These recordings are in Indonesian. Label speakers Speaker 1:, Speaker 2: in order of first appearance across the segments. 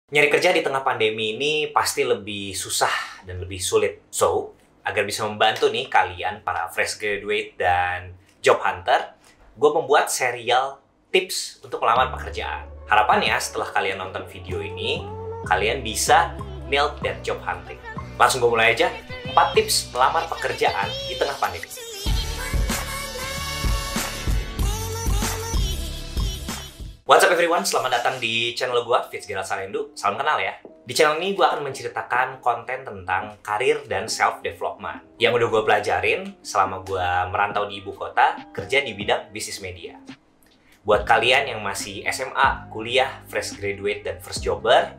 Speaker 1: Nyari kerja di tengah pandemi ini pasti lebih susah dan lebih sulit. So, agar bisa membantu nih kalian, para fresh graduate dan job hunter, gue membuat serial tips untuk melamar pekerjaan. Harapannya setelah kalian nonton video ini, kalian bisa nail that job hunting. Langsung gue mulai aja, 4 tips melamar pekerjaan di tengah pandemi. What's up everyone, selamat datang di channel gue, Fitzgerald Salendu. Salam kenal ya. Di channel ini gue akan menceritakan konten tentang karir dan self-development yang udah gue pelajarin selama gue merantau di ibu kota, kerja di bidang bisnis media. Buat kalian yang masih SMA, kuliah, fresh graduate, dan first jobber,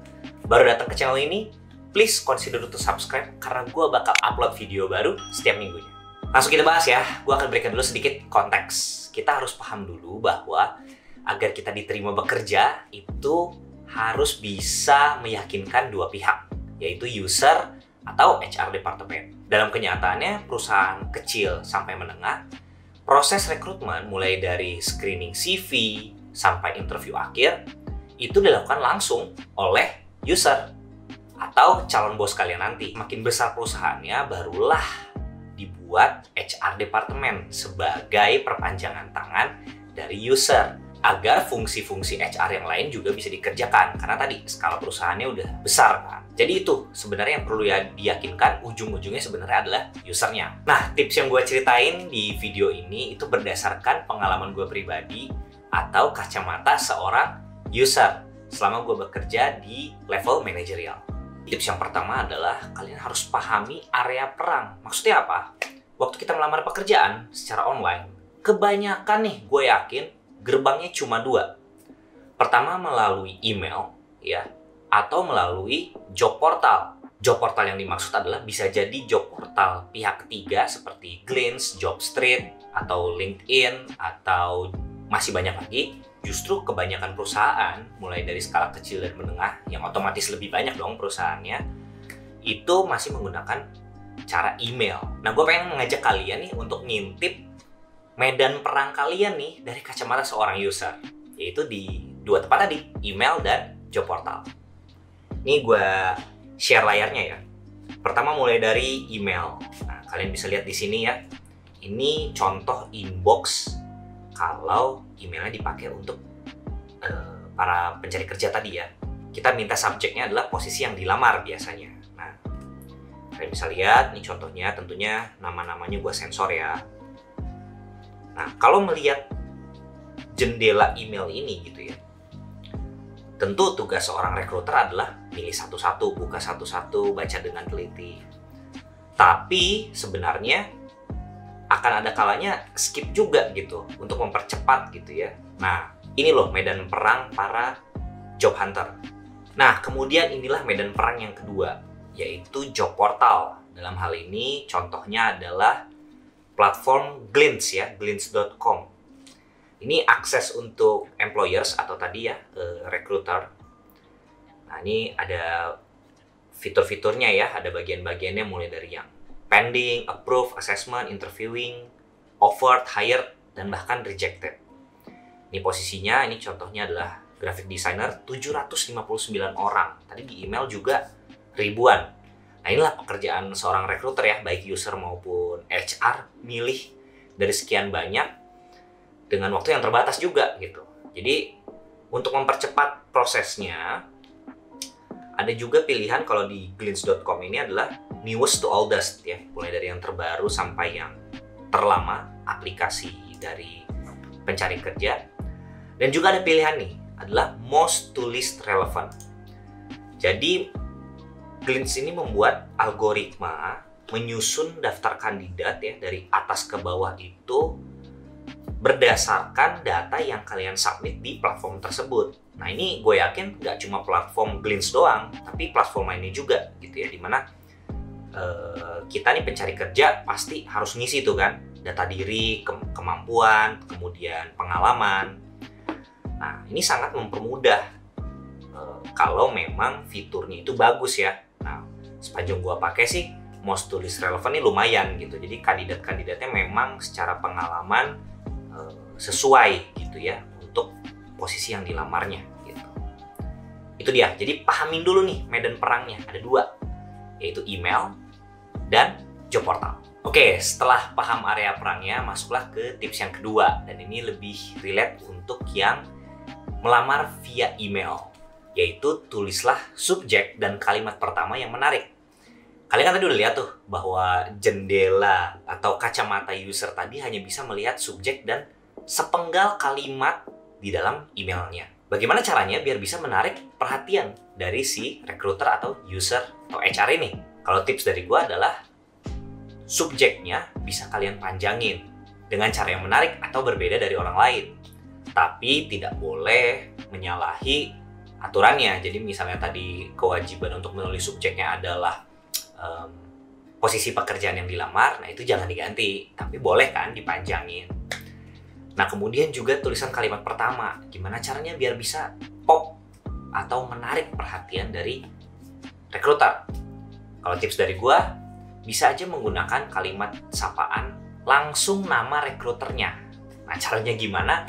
Speaker 1: baru datang ke channel ini, please consider to subscribe karena gue bakal upload video baru setiap minggunya. Langsung kita bahas ya, gue akan berikan dulu sedikit konteks. Kita harus paham dulu bahwa agar kita diterima bekerja, itu harus bisa meyakinkan dua pihak, yaitu user atau HR department. Dalam kenyataannya, perusahaan kecil sampai menengah, proses rekrutmen mulai dari screening CV sampai interview akhir, itu dilakukan langsung oleh user atau calon bos kalian nanti. Makin besar perusahaannya, barulah dibuat HR department sebagai perpanjangan tangan dari user, agar fungsi-fungsi HR yang lain juga bisa dikerjakan. Karena tadi skala perusahaannya udah besar kan. Jadi itu sebenarnya yang perlu diyakinkan, ujung-ujungnya sebenarnya adalah usernya. Nah, tips yang gue ceritain di video ini itu berdasarkan pengalaman gue pribadi atau kacamata seorang user selama gue bekerja di level manajerial. Tips yang pertama adalah kalian harus pahami area perang. Maksudnya apa? Waktu kita melamar pekerjaan secara online, kebanyakan nih gue yakin gerbangnya cuma dua. Pertama melalui email, ya, atau melalui job portal. Job portal yang dimaksud adalah bisa jadi job portal pihak ketiga seperti Glints, Jobstreet, atau LinkedIn, atau masih banyak lagi. Justru kebanyakan perusahaan, mulai dari skala kecil dan menengah, yang otomatis lebih banyak dong perusahaannya, itu masih menggunakan cara email. Nah, gue pengen mengajak kalian nih untuk ngintip medan perang kalian nih dari kacamata seorang user, yaitu di dua tempat tadi, email dan job portal. Ini gue share layarnya ya. Pertama mulai dari email. Nah, kalian bisa lihat di sini ya. Ini contoh inbox kalau emailnya dipakai untuk para pencari kerja tadi ya. Kita minta subjeknya adalah posisi yang dilamar biasanya. Nah, kalian bisa lihat nih contohnya, tentunya nama-namanya gue sensor ya. Nah, kalau melihat jendela email ini gitu ya, tentu tugas seorang rekruter adalah pilih satu-satu, buka satu-satu, baca dengan teliti. Tapi sebenarnya akan ada kalanya skip juga gitu untuk mempercepat gitu ya. Nah, ini loh medan perang para job hunter. Nah, kemudian inilah medan perang yang kedua, yaitu job portal. Dalam hal ini contohnya adalah platform Glints ya, glints.com. Ini akses untuk employers atau tadi ya, recruiter. Nah, ini ada fitur-fiturnya ya, ada bagian-bagiannya mulai dari yang pending, approve, assessment, interviewing, offered, hired, dan bahkan rejected. Ini posisinya, ini contohnya adalah graphic designer 759 orang. Tadi di email juga ribuan. Nah, inilah pekerjaan seorang rekruter ya, baik user maupun HR, milih dari sekian banyak dengan waktu yang terbatas juga gitu. Jadi, untuk mempercepat prosesnya, ada juga pilihan kalau di glints.com ini adalah newest to oldest ya, mulai dari yang terbaru sampai yang terlama, aplikasi dari pencari kerja. Dan juga ada pilihan nih, adalah most to least relevant. Jadi, Glints ini membuat algoritma menyusun daftar kandidat ya dari atas ke bawah itu berdasarkan data yang kalian submit di platform tersebut. Nah, ini gue yakin nggak cuma platform Glints doang, tapi platform lainnya juga gitu ya, dimana kita nih pencari kerja pasti harus ngisi tuh kan data diri, kemampuan, kemudian pengalaman. Nah, ini sangat mempermudah kalau memang fiturnya itu bagus ya. Nah, sepanjang gua pakai sih most to least relevant ini lumayan gitu. Jadi kandidat-kandidatnya memang secara pengalaman sesuai gitu ya untuk posisi yang dilamarnya gitu. Itu dia. Jadi pahamin dulu nih medan perangnya. Ada dua, yaitu email dan job portal. Oke, setelah paham area perangnya, masuklah ke tips yang kedua. Dan ini lebih relate untuk yang melamar via email, yaitu tulislah subjek dan kalimat pertama yang menarik. Kalian kan tadi udah lihat tuh bahwa jendela atau kacamata user tadi hanya bisa melihat subjek dan sepenggal kalimat di dalam emailnya. Bagaimana caranya biar bisa menarik perhatian dari si recruiter atau user atau HR ini? Kalau tips dari gua adalah subjeknya bisa kalian panjangin dengan cara yang menarik atau berbeda dari orang lain. Tapi tidak boleh menyalahi aturannya. Jadi misalnya tadi kewajiban untuk menulis subjeknya adalah posisi pekerjaan yang dilamar, nah itu jangan diganti. Tapi boleh kan dipanjangin. Nah kemudian juga tulisan kalimat pertama. Gimana caranya biar bisa pop atau menarik perhatian dari recruiter? Kalau tips dari gua, bisa aja menggunakan kalimat sapaan langsung nama rekruternya. Nah caranya gimana?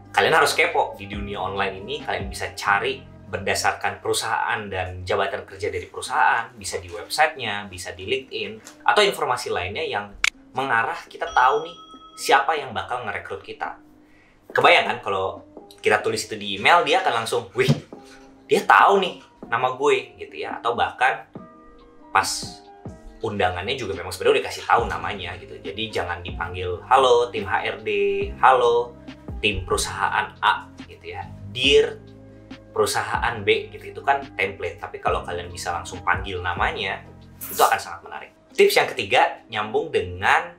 Speaker 1: Kalian harus kepo. Di dunia online ini kalian bisa cari berdasarkan perusahaan dan jabatan kerja dari perusahaan, bisa di websitenya, bisa di LinkedIn, atau informasi lainnya yang mengarah kita tahu nih siapa yang bakal ngerekrut kita. Kebayang kan kalau kita tulis itu di email, dia akan langsung, wih, dia tahu nih nama gue gitu ya. Atau bahkan pas undangannya juga memang sebenarnya udah kasih tahu namanya gitu. Jadi jangan dipanggil halo tim HRD, halo tim perusahaan A gitu ya, Dear perusahaan B gitu. Itu kan template. Tapi kalau kalian bisa langsung panggil namanya, itu akan sangat menarik. Tips yang ketiga nyambung dengan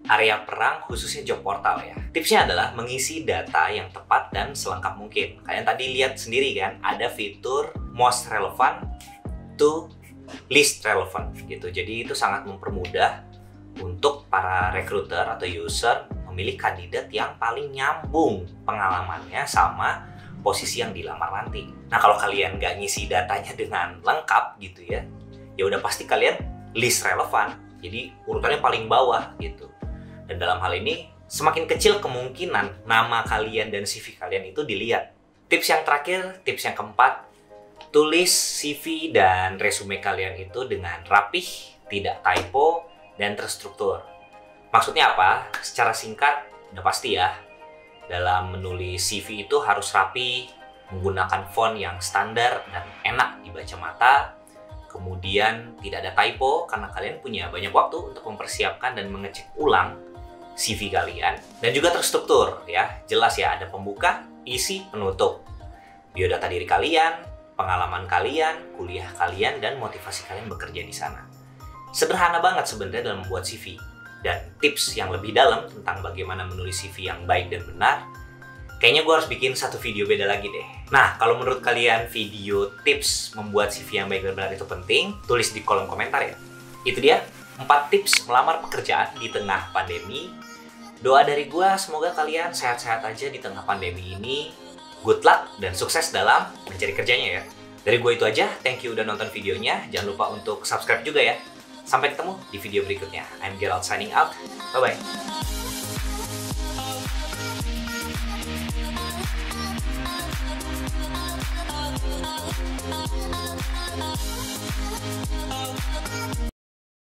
Speaker 1: area perang, khususnya job portal ya. Tipsnya adalah mengisi data yang tepat dan selengkap mungkin. Kalian tadi lihat sendiri kan, ada fitur most relevant to least relevant gitu. Jadi itu sangat mempermudah untuk para recruiter atau user memilih kandidat yang paling nyambung pengalamannya sama posisi yang dilamar nanti. Nah kalau kalian nggak ngisi datanya dengan lengkap gitu ya, ya udah pasti kalian least relevant. Jadi urutannya paling bawah gitu. Dan dalam hal ini semakin kecil kemungkinan nama kalian dan CV kalian itu dilihat. Tips yang terakhir, tips yang keempat, tulis CV dan resume kalian itu dengan rapih, tidak typo, dan terstruktur. Maksudnya apa? Secara singkat, udah pasti ya, dalam menulis CV itu harus rapi, menggunakan font yang standar dan enak dibaca mata, kemudian tidak ada typo karena kalian punya banyak waktu untuk mempersiapkan dan mengecek ulang CV kalian, dan juga terstruktur ya, jelas ya, ada pembuka, isi, penutup, biodata diri kalian, pengalaman kalian, kuliah kalian, dan motivasi kalian bekerja di sana. Sederhana banget sebenarnya dalam membuat CV. Dan tips yang lebih dalam tentang bagaimana menulis CV yang baik dan benar, kayaknya gue harus bikin satu video beda lagi deh. Nah, kalau menurut kalian video tips membuat CV yang baik dan benar itu penting, tulis di kolom komentar ya. Itu dia, 4 tips melamar pekerjaan di tengah pandemi. Doa dari gue, semoga kalian sehat-sehat aja di tengah pandemi ini. Good luck dan sukses dalam mencari kerjanya ya. Dari gue itu aja, thank you udah nonton videonya. Jangan lupa untuk subscribe juga ya. Sampai ketemu di video berikutnya. I'm Gerald signing out. Bye-bye.